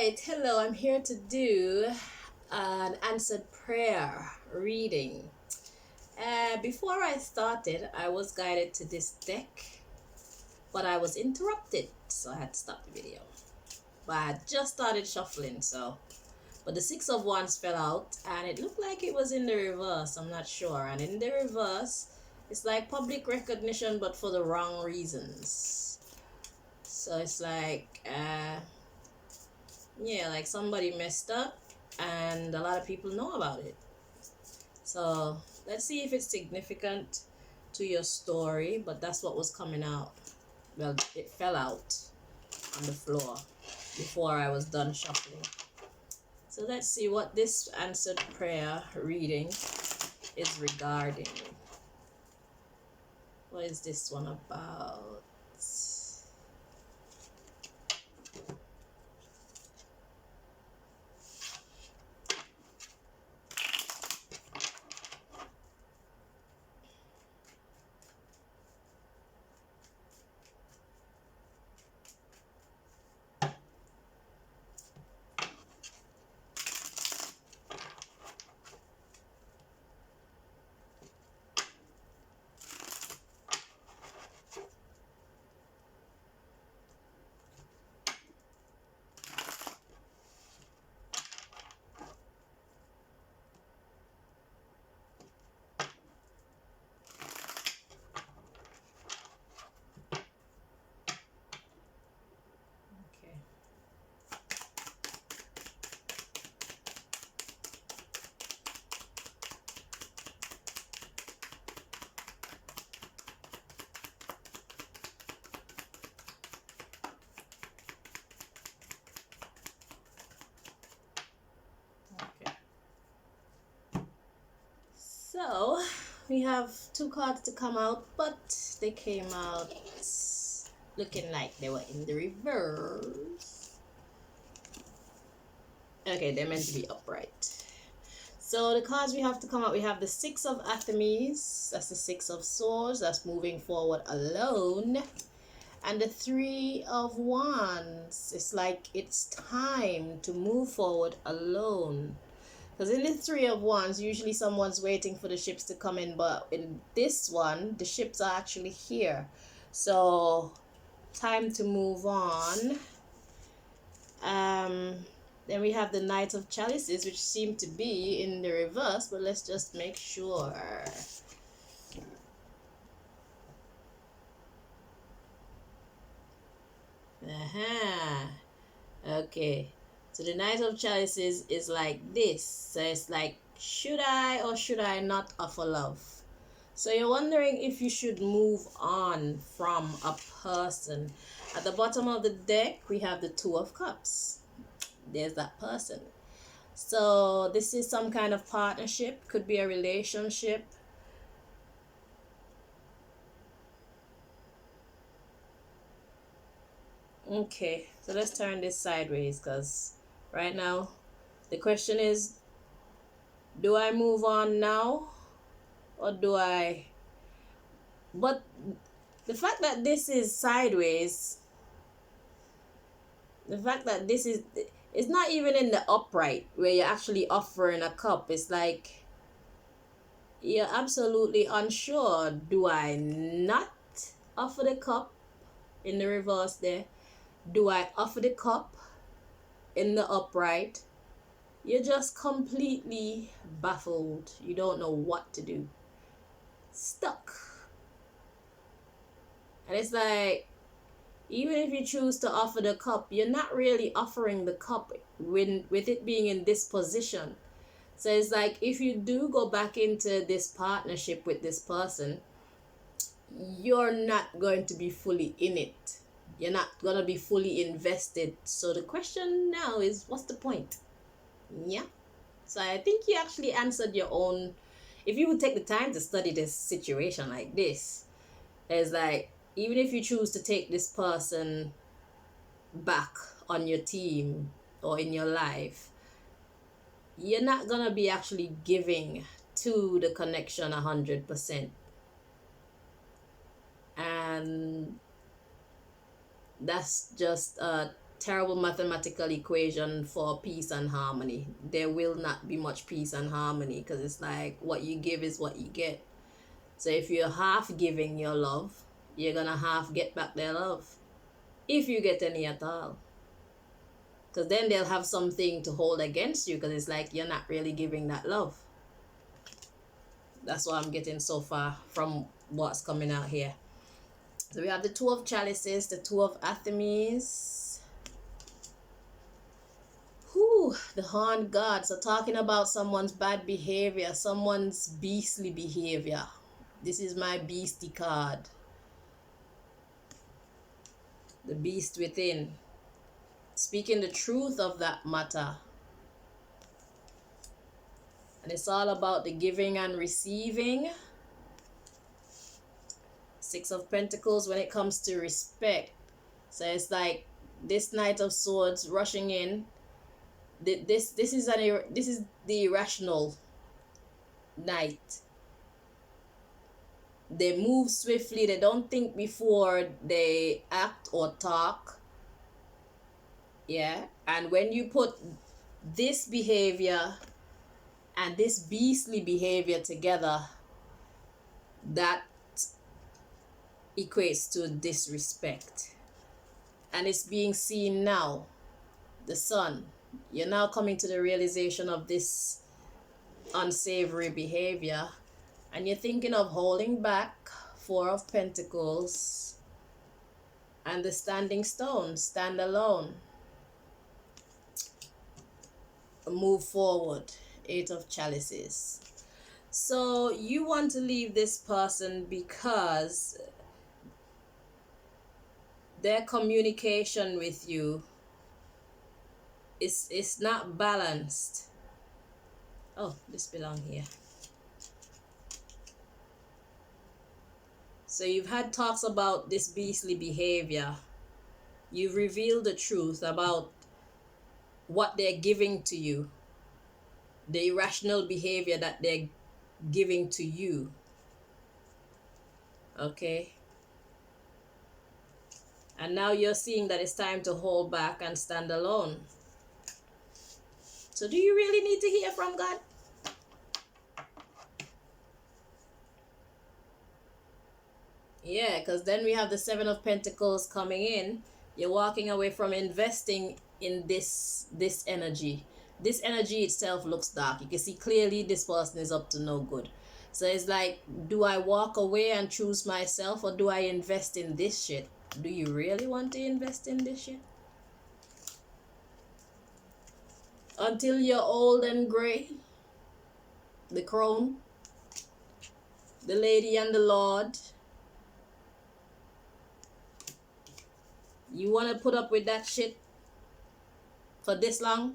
Right, hello, I'm here to do an answered prayer reading. Before I started, I was guided to this deck, but I was interrupted, so I had to stop the video. But I just started shuffling, but the Six of Wands fell out, and it looked like it was in the reverse, I'm not sure. And in the reverse, it's like public recognition, but for the wrong reasons. So it's like somebody messed up and a lot of people know about it. So let's see if it's significant to your story, but that's what was coming out. Well, it fell out on the floor before I was done shuffling. So let's see what this answered prayer reading is regarding. What is this one about? Okay. Okay. So we have two cards to come out, but they came out looking like they were in the reverse. Okay, they're meant to be upright. So the cards we have to come out, we have the Six of Athemes, that's the Six of Swords, that's moving forward alone. And the Three of Wands, it's like it's time to move forward alone. Because in the Three of Wands, usually someone's waiting for the ships to come in, but in this one, the ships are actually here. So, time to move on. Then we have the Knight of Chalices, which seem to be in the reverse, but let's just make sure. Okay. So the Knight of Chalices is like this. So it's like, should I or should I not offer love? So you're wondering if you should move on from a person. At the bottom of the deck, we have the Two of Cups. There's that person. So this is some kind of partnership, could be a relationship. Okay, so let's turn this sideways, because right now the question is, do I move on now or do I? But the fact that this is sideways, the fact that this is, it's not even in the upright where you're actually offering a cup. It's like you're absolutely unsure. Do I not offer the cup in the reverse there? Do I offer the cup in the upright? You're just completely baffled. You don't know what to do. Stuck. And it's like, even if you choose to offer the cup, you're not really offering the cup with it being in this position. So it's like, if you do go back into this partnership with this person, you're not going to be fully in it. You're not going to be fully invested. So the question now is, what's the point? Yeah. So I think you actually answered your own. If you would take the time to study this situation like this, it's like, even if you choose to take this person back on your team or in your life, you're not gonna be actually giving to the connection 100%. And that's just a terrible mathematical equation for peace and harmony. There will not be much peace and harmony, because it's like what you give is what you get. So if you're half giving your love, you're gonna half get back their love, if you get any at all. Because then they'll have something to hold against you, because it's like you're not really giving that love. That's what I'm getting so far from what's coming out here. So we have the Two of Chalices, the Two of Artemis. Whew, the Horned God. So talking about someone's bad behavior, someone's beastly behavior. This is my beastie card. The beast within. Speaking the truth of that matter. And it's all about the giving and receiving. Six of Pentacles when it comes to respect. So it's like this Knight of Swords rushing in. This is the irrational knight. They move swiftly. They don't think before they act or talk. Yeah. And when you put this behavior and this beastly behavior together, that equates to disrespect. And it's being seen now. The Sun. You're now coming to the realization of this unsavory behavior. And you're thinking of holding back. Four of Pentacles. And the Standing Stone. Stand alone. Move forward. Eight of Chalices. So you want to leave this person because their communication with you is not balanced. Oh, this belongs here. So you've had talks about this beastly behavior. You've revealed the truth about what they're giving to you. The irrational behavior that they're giving to you. Okay? And now you're seeing that it's time to hold back and stand alone. So do you really need to hear from God? Yeah, because then we have the Seven of Pentacles coming in. You're walking away from investing in this energy. This energy itself looks dark. You can see clearly this person is up to no good. So it's like, do I walk away and choose myself, or do I invest in this shit? Do you really want to invest in this shit? Until you're old and gray. The Crone. The Lady and the Lord. You want to put up with that shit for this long?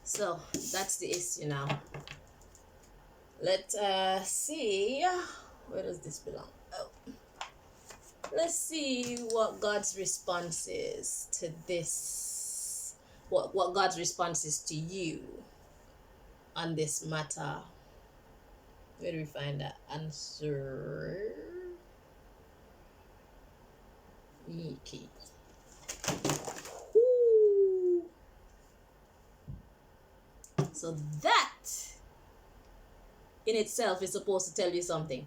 So that's the issue now. Let's see. Where does this belong? Oh. Let's see what God's response is to this. What God's response is to you on this matter. Where do we find that answer? Okay. Ooh. So that in itself is supposed to tell you something.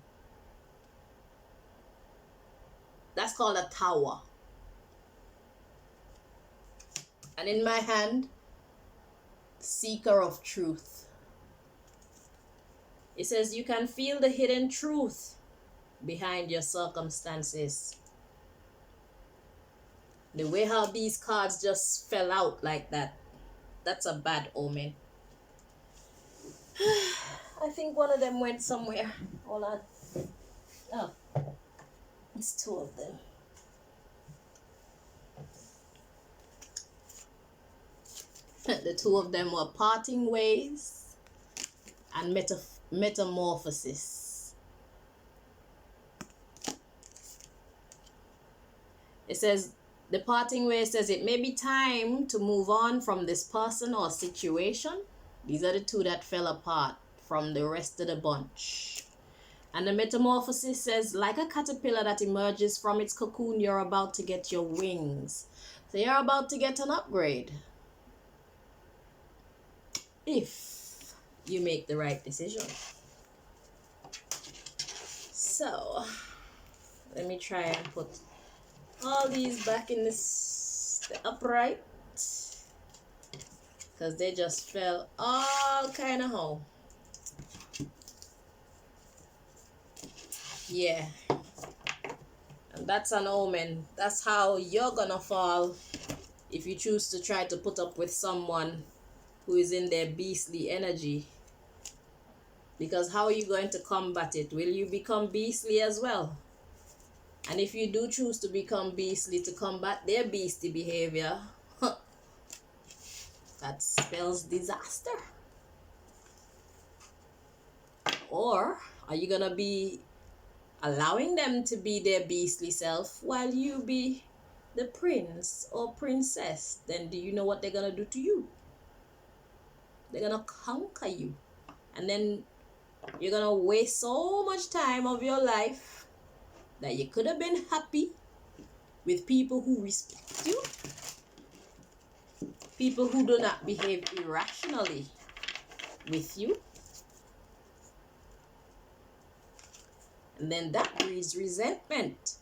That's called a tower. And in my hand, seeker of truth. It says you can feel the hidden truth behind your circumstances. The way how these cards just fell out like that, that's a bad omen. I think one of them went somewhere. Hold on. Oh, it's two of them. The two of them were parting ways and metamorphosis. It says, the parting way says it may be time to move on from this person or situation. These are the two that fell apart from the rest of the bunch. And the metamorphosis says, like a caterpillar that emerges from its cocoon, you're about to get your wings. So you're about to get an upgrade. If you make the right decision. So, let me try and put all these back in the upright. Because they just fell all kind of how. Yeah. And that's an omen. That's how you're gonna fall if you choose to try to put up with someone who is in their beastly energy. Because how are you going to combat it? Will you become beastly as well? And if you do choose to become beastly to combat their beastly behavior, that spells disaster. Or are you gonna be allowing them to be their beastly self while you be the prince or princess? Then do you know what they're gonna do to you? They're gonna conquer you. And then you're gonna waste so much time of your life that you could have been happy with people who respect you, people who do not behave irrationally with you. And then that breeds resentment.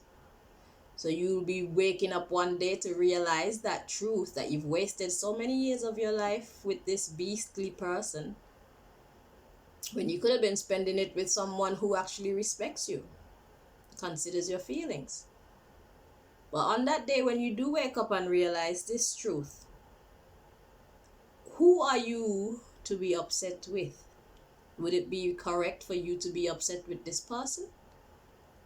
So you'll be waking up one day to realize that truth, that you've wasted so many years of your life with this beastly person when you could have been spending it with someone who actually respects you, considers your feelings. But on that day when you do wake up and realize this truth, who are you to be upset with? Would it be correct for you to be upset with this person?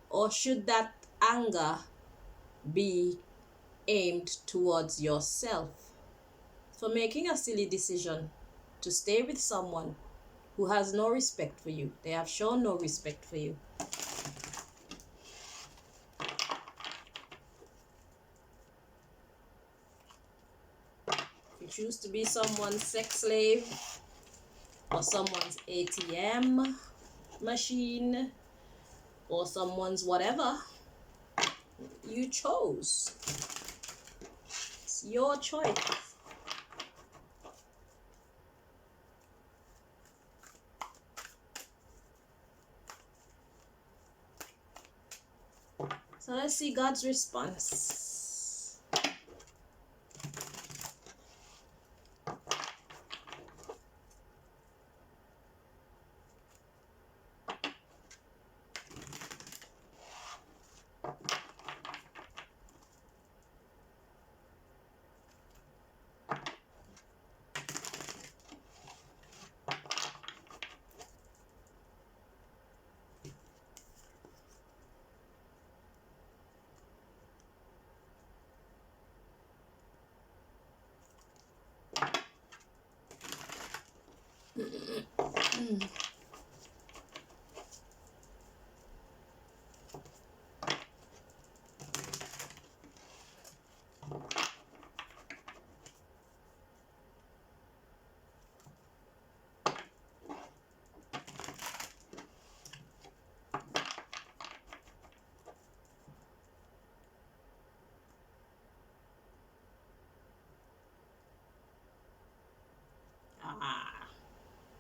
Or should that anger be aimed towards yourself for making a silly decision to stay with someone who has no respect for you? They have shown no respect for you. If you choose to be someone's sex slave or someone's ATM machine or someone's whatever, you chose. It's your choice. So let's see God's response.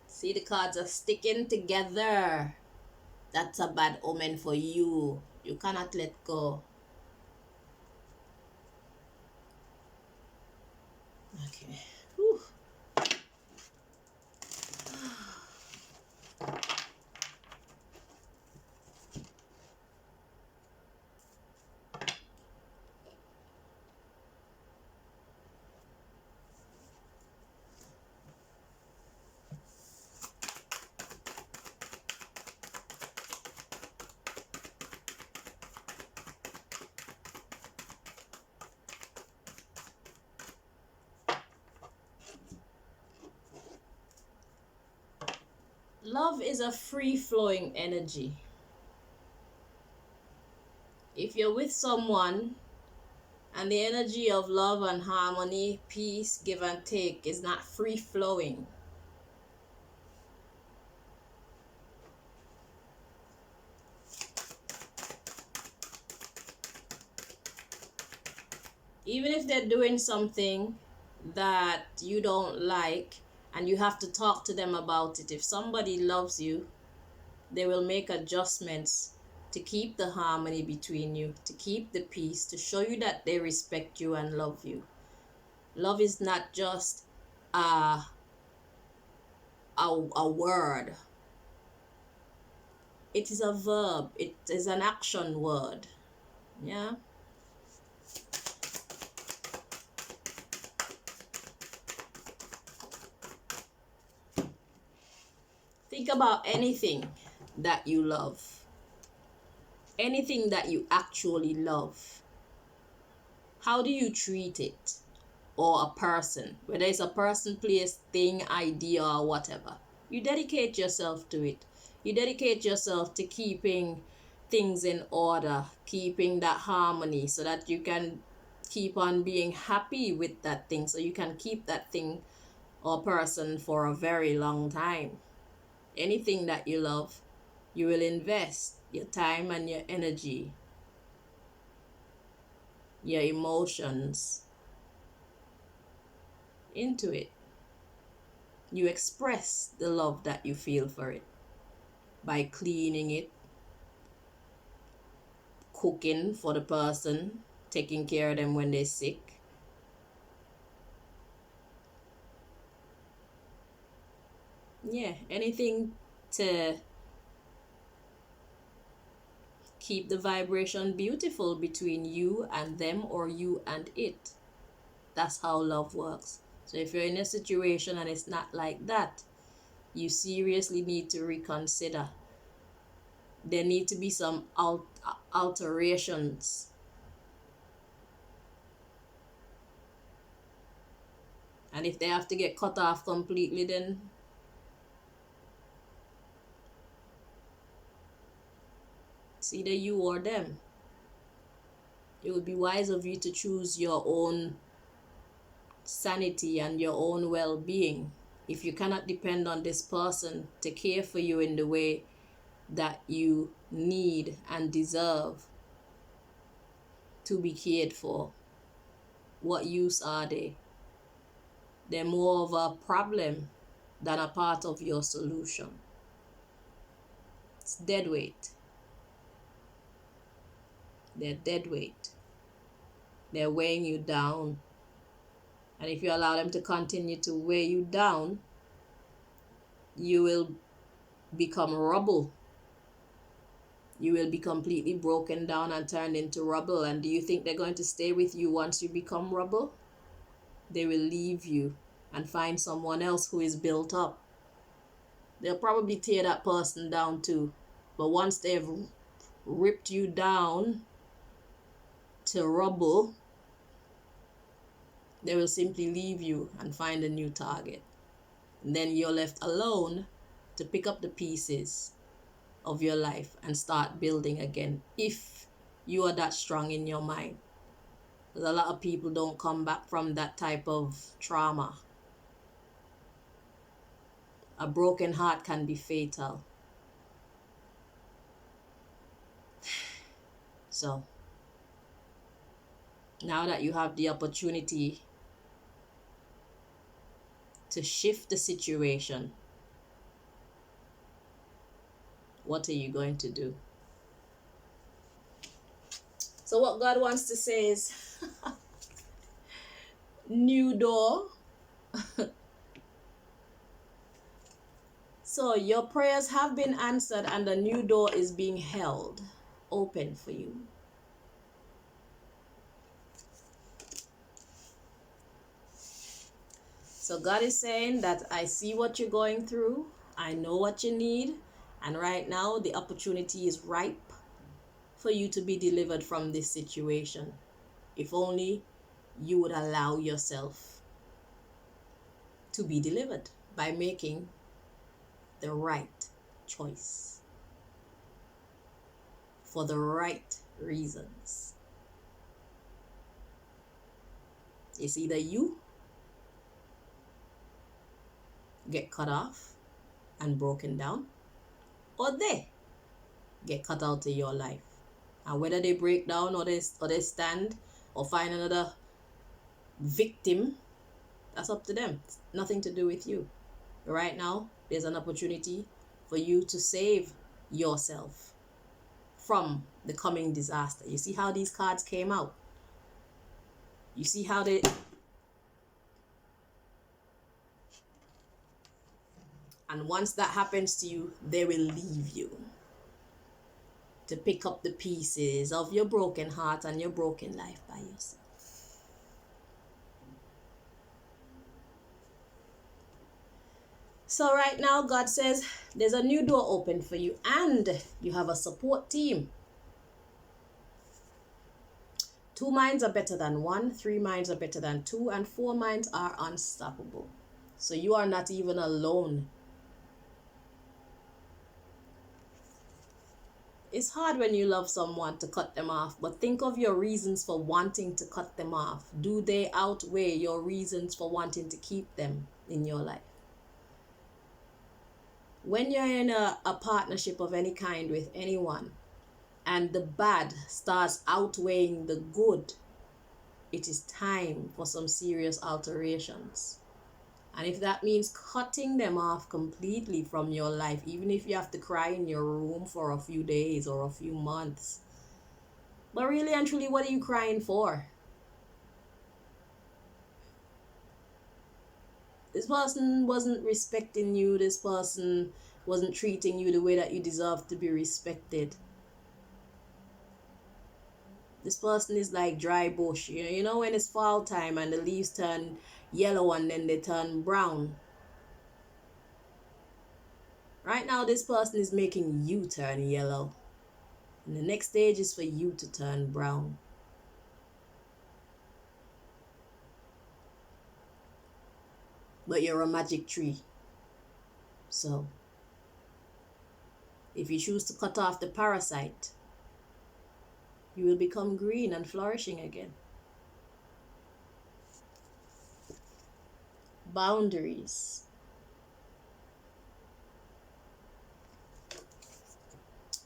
See, the cards are sticking together. That's a bad omen for you. You cannot let go. Okay. Whew. Love is a free-flowing energy. If you're with someone and the energy of love and harmony, peace, give and take is not free-flowing, Even if they're doing something that you don't like and you have to talk to them about it, if somebody loves you, they will make adjustments to keep the harmony between you, to keep the peace, to show you that they respect you and love you. Love is not just a, a word, it is a verb, it is an action word. Yeah. Think about anything that you love, anything that you actually love. How do you treat it? Or a person, whether it's a person, place, thing, idea, or whatever. You dedicate yourself to it. You dedicate yourself to keeping things in order, keeping that harmony so that you can keep on being happy with that thing, so you can keep that thing or person for a very long time. Anything that you love, you will invest your time and your energy, your emotions into it. You express the love that you feel for it by cleaning it, cooking for the person, taking care of them when they're sick. Yeah, anything to keep the vibration beautiful between you and them or you and it. That's how love works. So if you're in a situation and it's not like that, you seriously need to reconsider. There need to be some alterations. And if they have to get cut off completely, then it's either you or them. It would be wise of you to choose your own sanity and your own well-being. If you cannot depend on this person to care for you in the way that you need and deserve to be cared for, what use are they? They're more of a problem than a part of your solution. It's dead weight. They're dead weight. They're weighing you down. And if you allow them to continue to weigh you down, you will become rubble. You will be completely broken down and turned into rubble. And do you think they're going to stay with you once you become rubble? They will leave you and find someone else who is built up. They'll probably tear that person down too. But once they've ripped you down to rubble, they will simply leave you and find a new target. And then you're left alone to pick up the pieces of your life and start building again, if you are that strong in your mind. Because a lot of people don't come back from that type of trauma. A broken heart can be fatal. So, now that you have the opportunity to shift the situation, what are you going to do? So what God wants to say is, new door. So your prayers have been answered and a new door is being held open for you. So God is saying that I see what you're going through. I know what you need. And right now the opportunity is ripe for you to be delivered from this situation. If only you would allow yourself to be delivered by making the right choice for the right reasons. It's either you get cut off and broken down, or they get cut out of your life. And whether they break down or they stand or find another victim, that's up to them. It's nothing to do with you. Right now, there's an opportunity for you to save yourself from the coming disaster. You see how these cards came out? You see how they... And once that happens to you, they will leave you to pick up the pieces of your broken heart and your broken life by yourself. So right now, God says there's a new door open for you and you have a support team. 2 minds are better than 1, 3 minds are better than 2, and 4 minds are unstoppable. So you are not even alone. It's hard when you love someone to cut them off, but think of your reasons for wanting to cut them off. Do they outweigh your reasons for wanting to keep them in your life? When you're in a partnership of any kind with anyone, and the bad starts outweighing the good, it is time for some serious alterations. And if that means cutting them off completely from your life, even if you have to cry in your room for a few days or a few months. But really and truly, what are you crying for? This person wasn't respecting you. This person wasn't treating you the way that you deserve to be respected. This person is like dry bush. You know when it's fall time and the leaves turn yellow and then they turn brown. Right now, this person is making you turn yellow. And the next stage is for you to turn brown. But you're a magic tree. So, if you choose to cut off the parasite, you will become green and flourishing again. Boundaries.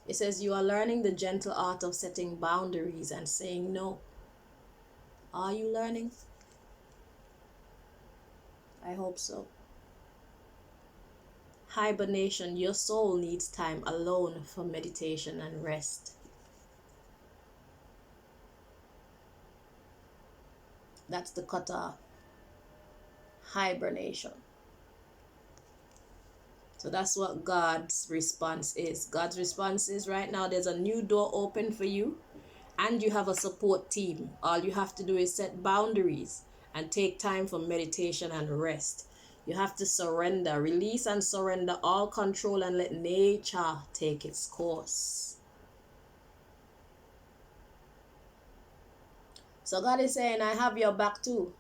It says you are learning the gentle art of setting boundaries and saying no. Are you learning? I hope so. Hibernation. Your soul needs time alone for meditation and rest. That's the cutoff. Hibernation. So that's what God's response is. God's response is right now there's a new door open for you and you have a support team. All you have to do is set boundaries and take time for meditation and rest. You have to surrender, release and surrender all control and let nature take its course. So God is saying, I have your back too.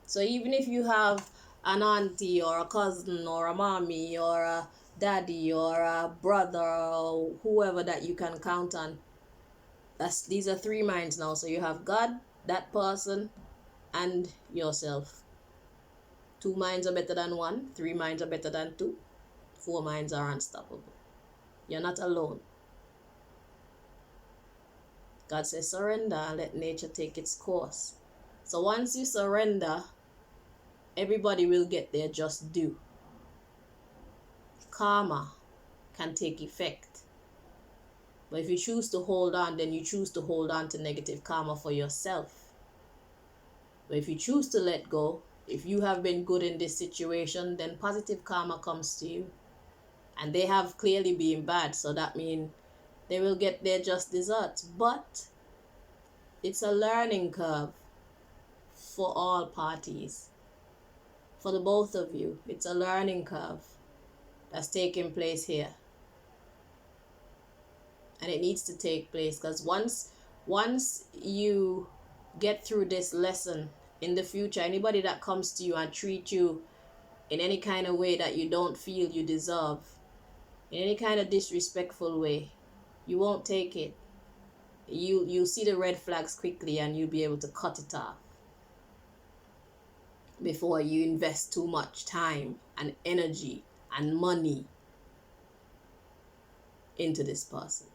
So even if you have an auntie or a cousin or a mommy or a daddy or a brother or whoever that you can count on, these are 3 minds now. So you have God, that person, and yourself. 2 minds are better than 1, 3 minds are better than 2, 4 minds are unstoppable. You're not alone. God says surrender and let nature take its course. So once you surrender, everybody will get their just due. Karma can take effect. But if you choose to hold on, then you choose to hold on to negative karma for yourself. But if you choose to let go, if you have been good in this situation, then positive karma comes to you. And they have clearly been bad, so that means they will get their just desserts. But it's a learning curve for all parties. For the both of you, it's a learning curve that's taking place here. And it needs to take place because once you get through this lesson, in the future, anybody that comes to you and treat you in any kind of way that you don't feel you deserve, in any kind of disrespectful way, you won't take it. You see the red flags quickly and you'll be able to cut it off before you invest too much time and energy and money into this person.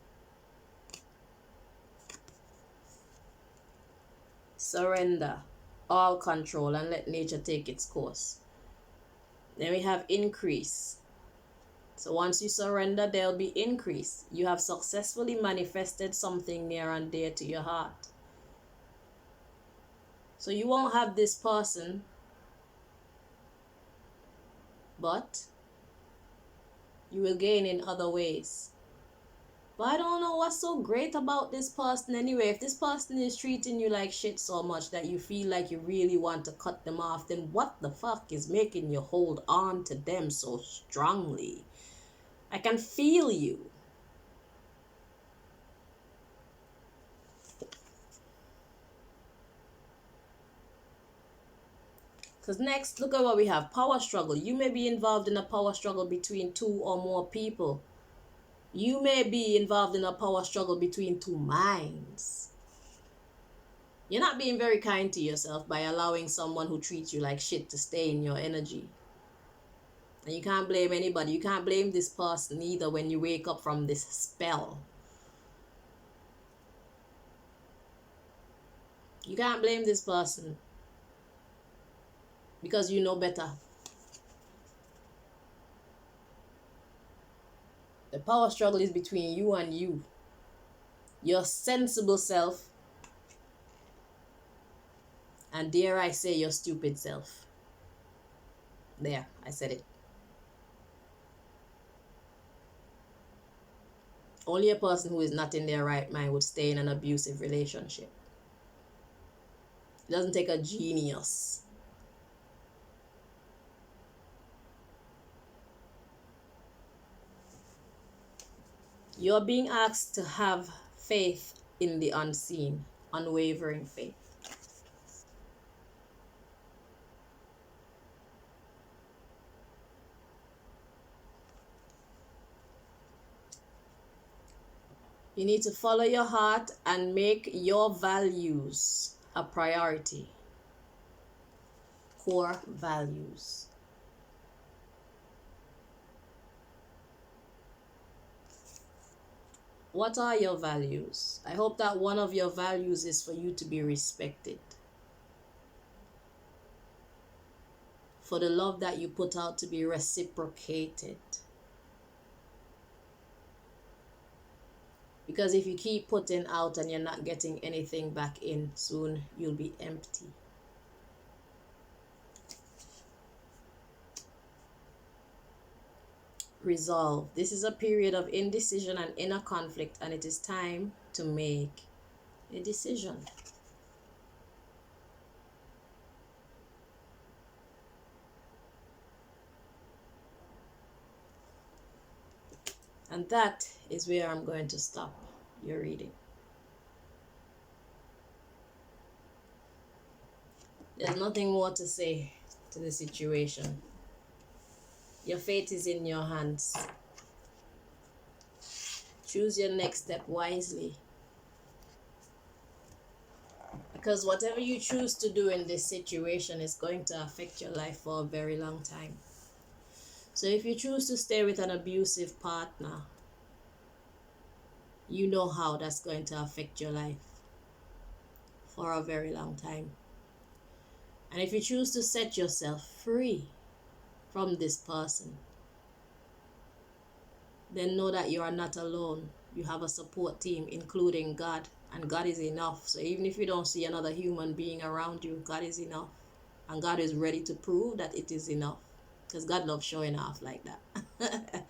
surrender all control and let nature take its course. Then we have increase. So once you surrender, there'll be increase. You have successfully manifested something near and dear to your heart. So you won't have this person, but you will gain in other ways. But I don't know what's so great about this person anyway. If this person is treating you like shit so much that you feel like you really want to cut them off, then what the fuck is making you hold on to them so strongly? I can feel you. Because next, look at what we have. Power struggle. You may be involved in a power struggle between two or more people. You may be involved in a power struggle between two minds. You're not being very kind to yourself by allowing someone who treats you like shit to stay in your energy. And you can't blame anybody. You can't blame this person either when you wake up from this spell. You can't blame this person because you know better. The power struggle is between you and you. Your sensible self, and dare I say your stupid self. There, I said it. Only a person who is not in their right mind would stay in an abusive relationship. It doesn't take a genius. You're being asked to have faith in the unseen, unwavering faith. You need to follow your heart and make your values a priority. Core values. What are your values? I hope that one of your values is for you to be respected. For the love that you put out to be reciprocated. Because if you keep putting out and you're not getting anything back in, soon you'll be empty. Resolve. This is a period of indecision and inner conflict, and it is time to make a decision. And that is where I'm going to stop your reading. There's nothing more to say to the situation. Your fate is in your hands. Choose your next step wisely. Because whatever you choose to do in this situation is going to affect your life for a very long time. So if you choose to stay with an abusive partner, you know how that's going to affect your life for a very long time. And if you choose to set yourself free from this person, then know that you are not alone. You have a support team, including God, and God is enough. So even if you don't see another human being around you, God is enough. And God is ready to prove that it is enough, because God loves showing off like that.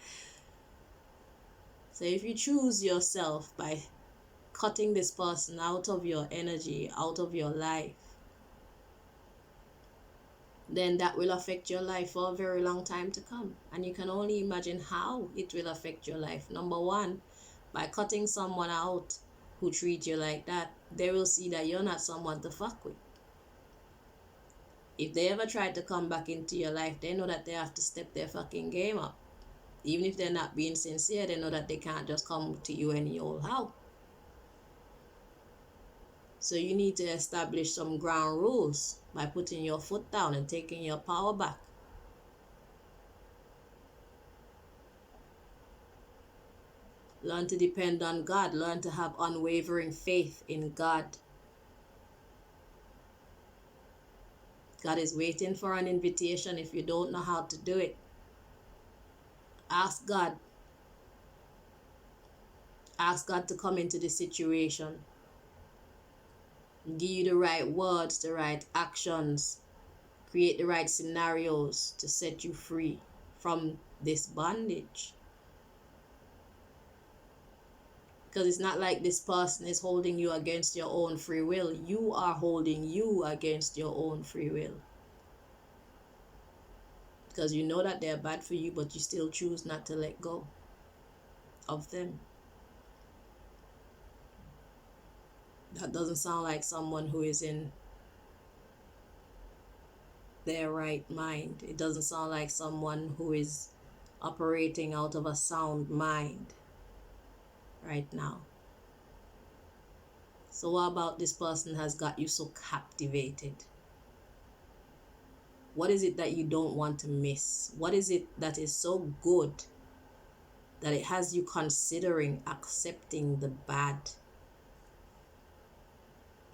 So if you choose yourself by cutting this person out of your energy, out of your life, then that will affect your life for a very long time to come. And you can only imagine how it will affect your life. Number one, by cutting someone out who treats you like that, they will see that you're not someone to fuck with. If they ever try to come back into your life, they know that they have to step their fucking game up. Even if they're not being sincere, they know that they can't just come to you any old how. So you need to establish some ground rules by putting your foot down and taking your power back. Learn to depend on God. Learn to have unwavering faith in God. God is waiting for an invitation. If you don't know how to do it, ask God. Ask God to come into the situation. Give you the right words, the right actions, create the right scenarios to set you free from this bondage. Because it's not like this person is holding you against your own free will. You are holding you against your own free will. Because you know that they're bad for you, but you still choose not to let go of them. That doesn't sound like someone who is in their right mind. It doesn't sound like someone who is operating out of a sound mind right now. So what about this person has got you so captivated? What is it that you don't want to miss? What is it that is so good that it has you considering accepting the bad?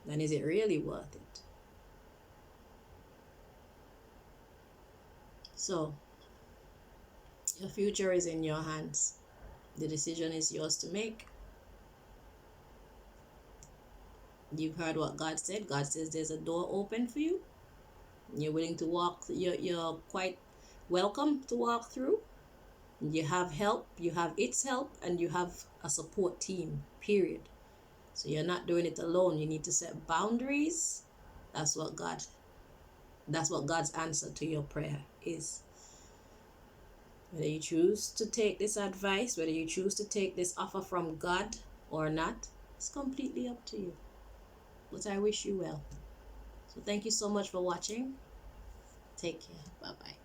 Then is it really worth it? So, your future is in your hands. The decision is yours to make. You've heard what God said. God says there's a door open for you. You're willing to walk. You're quite welcome to walk through. You have help. You have its help, and you have a support team. Period. So you're not doing it alone. You need to set boundaries. That's what God's answer to your prayer is. Whether you choose to take this advice, whether you choose to take this offer from God or not, it's completely up to you. But I wish you well. So thank you so much for watching. Take care. Bye-bye.